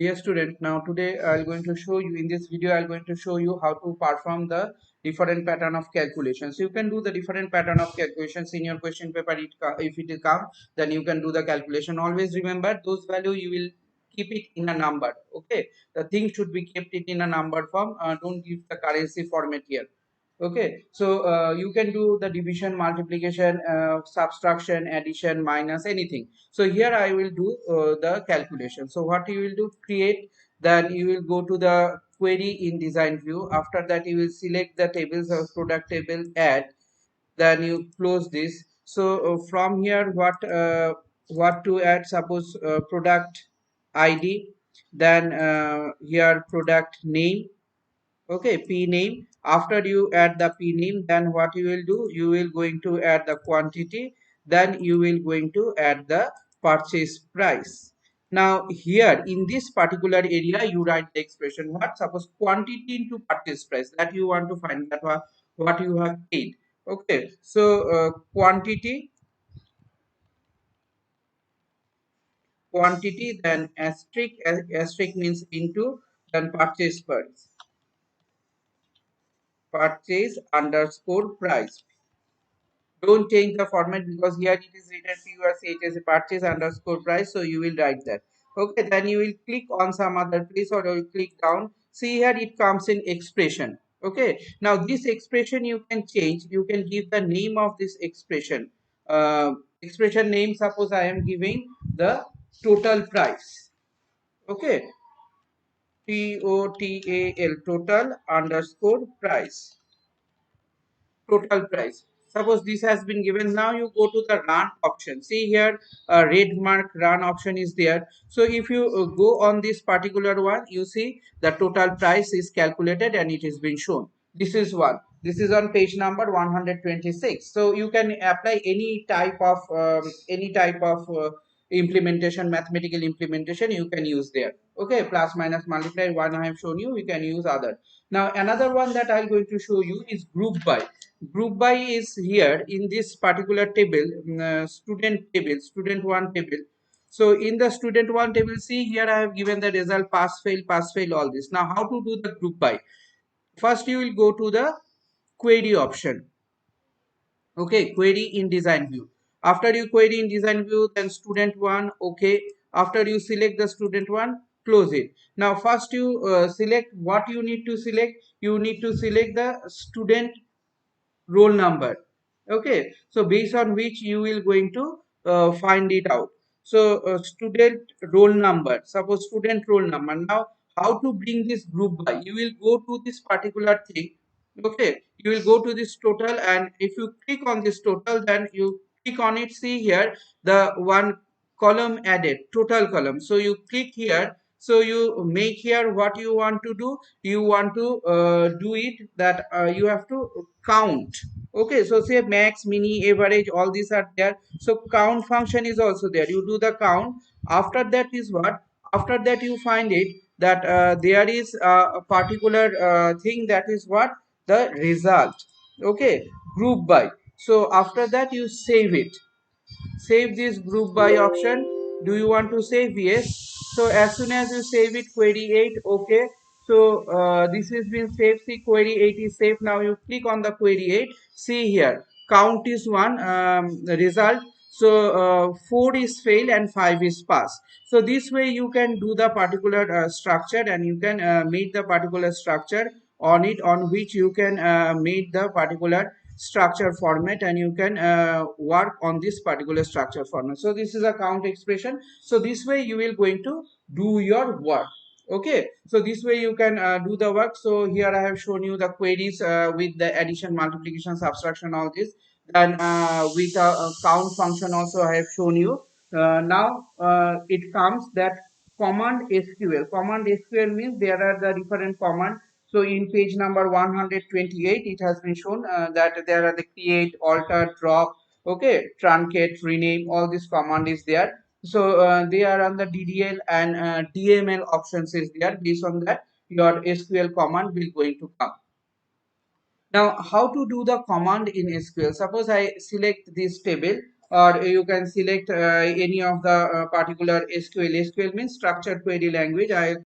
Dear student, now today I'm going to show you in this video I'm going to show you how to perform the different pattern of calculations. You can do the different pattern of calculations in your question paper. If it will come, then you can do the calculation. Always remember those value you will keep it in a number. Okay, the thing should be kept it in a number form. Don't give the currency format here. Okay, so you can do the division, multiplication, subtraction, addition, minus, anything. So here I will do the calculation. So what you will do, create, then you will go to the query in design view. After that you will select the tables of product table, add, then you close this. So from here what to add, suppose product ID, then here product name. Okay, p name. After you add the p name, then what you will do, you will going to add the quantity, then you will going to add the purchase price. Now here in this particular area you write the expression, what, suppose quantity into purchase price, that you want to find, that what you have paid. Okay, so quantity, then asterisk, asterisk means into, then purchase underscore price. Don't change the format, because here it is written PURC, it is a purchase underscore price, so you will write that. Okay, then you will click on some other place, or you will click down. See here it comes in expression. Okay, now this expression you can change, you can give the name of this expression. Expression name, suppose I am giving the total price. Okay, TOTAL, total underscore price, total price. Suppose this has been given. Now you go to the run option. See here, red mark run option is there. So if you go on this particular one, you see the total price is calculated and it is been shown. This is one. This is on page number 126. So you can apply any type of implementation, mathematical implementation you can use there. Okay, plus, minus, multiply, one I have shown you. We can use other. Now another one that I'm going to show you is group by. Group by is here in this particular table, student table, student one table. So in the student one table, see here I have given the result, pass fail, all this. Now how to do the group by? First you will go to the query option. Okay, query in design view. After you query in design view, then student one. Okay, after you select the student one, close it. Now first you select what you need to select. You need to select the student roll number. Okay, so based on which you will going to find it out. So student roll number, suppose student roll number. Now how to bring this group by? You will go to this particular thing. Okay, you will go to this total, and if you click on this total, then you click on it. See here the one column added, total column. So you click here. So you make here what you want to do. You want to do it that you have to count. Okay, so say max, mini, average, all these are there. So count function is also there. You do the count. After that is what? After that you find it that there is a particular thing, that is what, the result. Okay, group by. So after that you save it. Save this group by option. Do you want to save? Yes. So as soon as you save it, query 8. Okay, so this has been saved. See, query 8 is saved. Now you click on the query 8. See here, count is 1, the result. So 4 is fail and 5 is pass. So this way you can do the particular structure, and you can make the particular structure on it, on which you can make the particular structure format, and you can work on this particular structure format. So this is a count expression. So this way you will going to do your work. Okay, so this way you can do the work. So here I have shown you the queries with the addition, multiplication, subtraction, all this. Then with a count function also I have shown you. Now it comes that command SQL. Command SQL means there are the different command. So in page number 128, it has been shown that there are the create, alter, drop, okay, truncate, rename, all this command is there. So they are on the DDL and DML options is there. Based on that, your SQL command will going to come. Now, how to do the command in SQL? Suppose I select this table. or you can select any of the particular SQL. SQL means structured query language. I